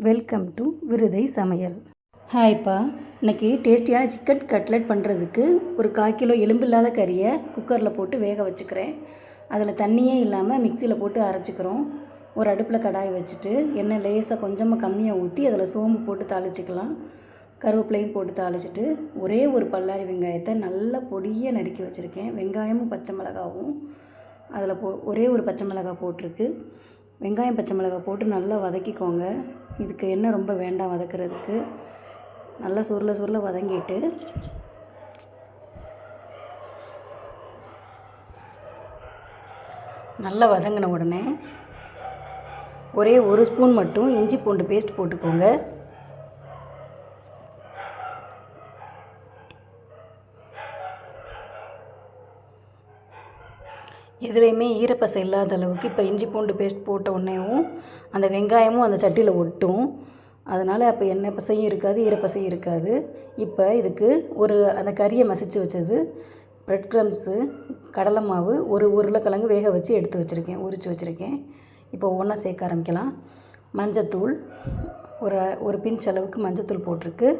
Welcome to விருதை சமையல். ஹாய்ப்பா, இன்றைக்கி டேஸ்டியான சிக்கன் கட்லெட் பண்ணுறதுக்கு ஒரு 1/4 கிலோ எலும்பில்லாத கறியை குக்கரில் போட்டு வேக வச்சுக்கிறேன். அதில் தண்ணியே இல்லாமல் மிக்சியில் போட்டு அரைச்சிக்கிறோம். ஒரு அடுப்பில் கடாய் வச்சுட்டு எண்ணெய் லேசாக கொஞ்சமாக கம்மியாக ஊற்றி அதில் சோம்பு போட்டு தாளிச்சிக்கலாம். கருவேப்பிலையும் போட்டு தாளிச்சிட்டு ஒரே ஒரு பல்லாரி வெங்காயத்தை நல்லா பொடியாக நறுக்கி வச்சுருக்கேன். வெங்காயமும் பச்சை மிளகாவும் அதில் ஒரே ஒரு பச்சை மிளகாய் போட்டிருக்கு. வெங்காயம் பச்சை மிளகாய் போட்டு நல்லா வதக்கிக்கோங்க. இதுக்கு எண்ணெய் ரொம்ப வேண்டாம் வதக்கிறதுக்கு. நல்லா சுருள வதங்கிட்டு நல்லா வதங்கின உடனே ஒரே ஒரு ஸ்பூன் மட்டும் இஞ்சி பூண்டு பேஸ்ட் போட்டுக்கோங்க. எதுலேயுமே ஈரப்பசை இல்லாத அளவுக்கு இப்போ இஞ்சி பூண்டு பேஸ்ட் போட்ட உடனேவும் அந்த வெங்காயமும் அந்த சட்டியில் ஒட்டும். அதனால் அப்போ எண்ணெய் பசையும் இருக்காது, ஈரப்பசையும் இருக்காது. இப்போ இதுக்கு அந்த கறியை மசிச்சு வச்சது, ப்ரெட் க்ரம்ஸு, கடலை மாவு, ஒரு உருளைக்கிழங்கு வேக வச்சு எடுத்து வச்சுருக்கேன், உரித்து வச்சுருக்கேன். இப்போ ஒவ்வொன்றா சேர்க்க ஆரம்பிக்கலாம். மஞ்சத்தூள் ஒரு பிஞ்ச் அளவுக்கு மஞ்சத்தூள் போட்டிருக்கு.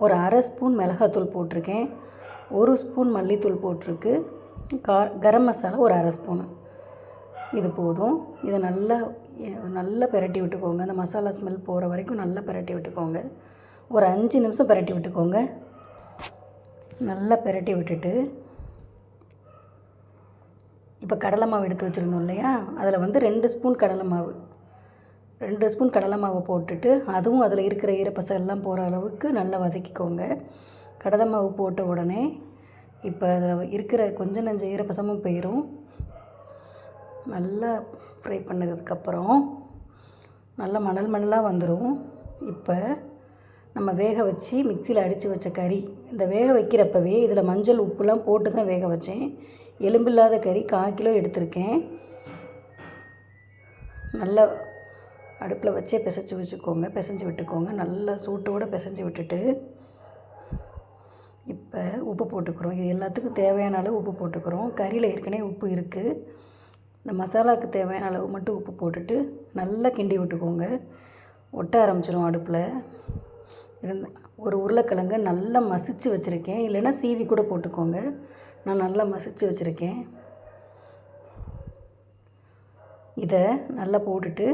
ஒரு அரை ஸ்பூன் மிளகாத்தூள் போட்டிருக்கேன். 1 ஸ்பூன் மல்லித்தூள் போட்டிருக்கு. கரம் மசாலா ஒரு அரை ஸ்பூனு. இது போதும். இதை நல்லா பிரட்டி விட்டுக்கோங்க. அந்த மசாலா ஸ்மெல் போகிற வரைக்கும் நல்லா பிரட்டி விட்டுக்கோங்க. ஒரு 5 நிமிஷம் பிரட்டி விட்டுக்கோங்க. நல்லா பிரட்டி விட்டுட்டு இப்போ கடலை மாவு எடுத்து வச்சுருந்தோம் இல்லையா, அதில் 2 ஸ்பூன் கடலை மாவு 2 ஸ்பூன் கடலை மாவை போட்டுட்டு அதுவும் அதில் இருக்கிற ஈரப்பசை எல்லாம் போகிற அளவுக்கு நல்லா வதக்கிக்கோங்க. கடலை மாவு போட்ட உடனே இப்போ அதில் இருக்கிற கொஞ்சம் நஞ்ச ஈரப்பசமும் போயிடும். நல்லா ஃப்ரை பண்ணதுக்கப்புறம் நல்லா மணலாக வந்துடும். இப்போ நம்ம வேக வச்சு மிக்சியில் அடித்து வச்ச கறி, இந்த வேக வைக்கிறப்பவே இதில் மஞ்சள் உப்புலாம் போட்டு தான் வேக வச்சேன். எலும்பில்லாத கறி 1/4 கிலோ எடுத்திருக்கேன். நல்லா அடுப்பில் வச்சே பிசைஞ்சு விட்டுக்கோங்க. நல்லா சூட்டோடு பிசைஞ்சு விட்டுட்டு இப்போ உப்பு போட்டுக்கிறோம். இது எல்லாத்துக்கும் தேவையான அளவு உப்பு போட்டுக்கிறோம். கறியில் ஏற்கனவே உப்பு இருக்குது. இந்த மசாலாவுக்கு தேவையான அளவு மட்டும் உப்பு போட்டுட்டு நல்லா கிண்டி விட்டுக்கோங்க. ஒட்ட ஆரம்பிச்சிடும் அடுப்பில். ஒரு உருளைக்கிழங்க நல்லா மசிச்சு வச்சுருக்கேன், இல்லைன்னா சீவி கூட போட்டுக்கோங்க. நான் நல்லா மசிச்சு வச்சுருக்கேன். இதை நல்லா போட்டுட்டு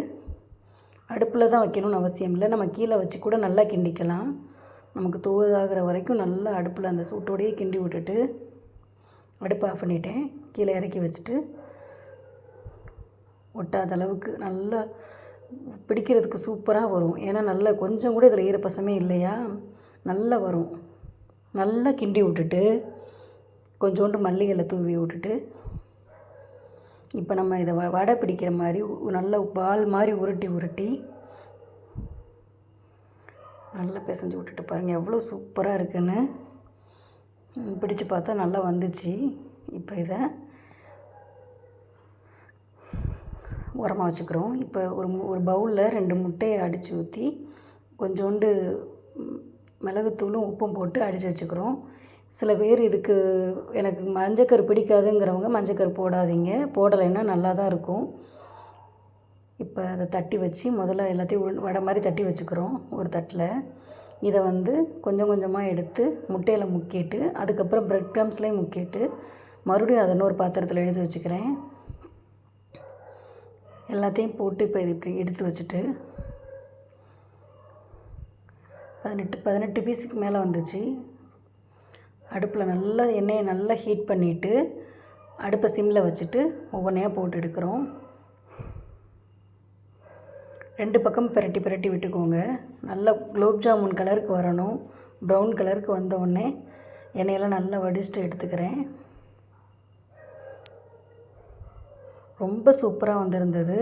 அடுப்பில் தான் வைக்கணும்னு அவசியம் இல்லை, நம்ம கீழே வச்சு கூட நல்லா கிண்டிக்கலாம். நமக்கு தூதாகிற வரைக்கும் நல்லா அடுப்பில் அந்த சூட்டோடையே கிண்டி விட்டுட்டு அடுப்பை ஆஃப் பண்ணிட்டேன். கீழே இறக்கி வச்சுட்டு ஒட்டாத அளவுக்கு நல்லா பிடிக்கிறதுக்கு சூப்பராக வரும். ஏன்னா நல்லா கொஞ்சம் கூட இதில் ஈரப்பசமே இல்லையா, நல்லா வரும். நல்லா கிண்டி விட்டுட்டு கொஞ்சோண்டு மல்லி இலை தூவி விட்டுட்டு இப்போ நம்ம இதை வடை பிடிக்கிற மாதிரி நல்லா பால் மாதிரி உருட்டி நல்லா பிசைஞ்சு விட்டுட்டு பாருங்கள் எவ்வளோ சூப்பராக இருக்குன்னு. பிடிச்சு பார்த்தா நல்லா வந்துச்சு. இப்போ இதை உரமாக வச்சுக்கிறோம். இப்போ ஒரு பவுலில் 2 முட்டையை அடித்து ஊற்றி கொஞ்சோண்டு மிளகுத்தூளும் உப்பும் போட்டு அடித்து வச்சுக்கிறோம். சில பேர் இதுக்கு எனக்கு மஞ்சக்கரு பிடிக்காதுங்கிறவங்க மஞ்சக்கரு போடாதீங்க, போடலைன்னா நல்லா தான் இருக்கும். இப்போ அதை தட்டி வச்சு முதல்ல எல்லாத்தையும் வடை மாதிரி தட்டி வச்சுக்கிறோம் ஒரு தட்டில். இதை கொஞ்சம் கொஞ்சமாக எடுத்து முட்டையில் முக்கிட்டு அதுக்கப்புறம் ப்ரெட் க்ரம்ஸ்லேயும் முக்கிட்டு மறுபடியும் அதை இன்னொரு பாத்திரத்தில் எடுத்து வச்சுக்கிறேன். எல்லாத்தையும் போட்டு இப்போ இது இப்படி எடுத்து வச்சுட்டு 18 பீஸுக்கு மேலே வந்துச்சு. அடுப்பில் நல்லா எண்ணெயை நல்லா ஹீட் பண்ணிவிட்டு அடுப்பை சிம்மில் வச்சுட்டு ஒவ்வொன்றையாக போட்டு எடுக்கிறோம். 2 பக்கம் பிரட்டி விட்டுக்கோங்க. நல்லா குலோப் ஜாமுன் கலருக்கு வரணும். ப்ரௌன் கலருக்கு வந்தவுடனே எண்ணெயெல்லாம் நல்லா வடிச்சிட்டு எடுத்துக்கிறேன். ரொம்ப சூப்பராக வந்திருந்தது.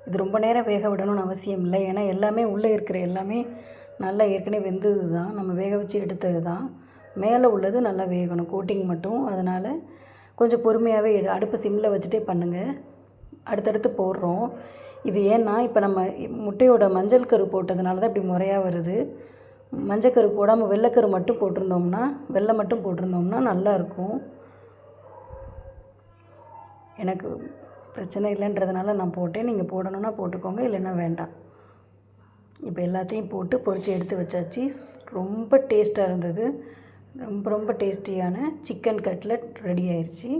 இது ரொம்ப நேரம் வேக விடணும்னு அவசியம் இல்லை, ஏன்னா எல்லாமே உள்ளே இருக்கிற எல்லாமே நல்லா ஏற்கனவே வெந்தது தான், நம்ம வேக வச்சு எடுத்தது தான். மேலே உள்ளது நல்லா வேகணும், கோட்டிங் மட்டும். அதனால் கொஞ்சம் பொறுமையாகவே அடுப்பு சிம்மில் வச்சுட்டே பண்ணுங்கள். அடுத்தடுத்து போடுறோம். இது ஏன்னா இப்போ நம்ம முட்டையோட மஞ்சள் கரு போட்டதுனால தான் இப்படி முறையாக வருது. மஞ்சக்கரு போடாமல் வெள்ளைக்கரு மட்டும் போட்டிருந்தோம்னா, வெள்ளை மட்டும் போட்டிருந்தோம்னா நல்லாயிருக்கும். எனக்கு பிரச்சனை இல்லைன்றதுனால நான் போட்டேன். நீங்கள் போடணுன்னா போட்டுக்கோங்க, இல்லைன்னா வேண்டாம். இப்போ எல்லாத்தையும் போட்டு பொரித்து எடுத்து வச்சாச்சு. ரொம்ப டேஸ்ட்டாக இருந்தது. ரொம்ப ரொம்ப டேஸ்டியான சிக்கன் கட்லட் ரெடி ஆயிடுச்சு.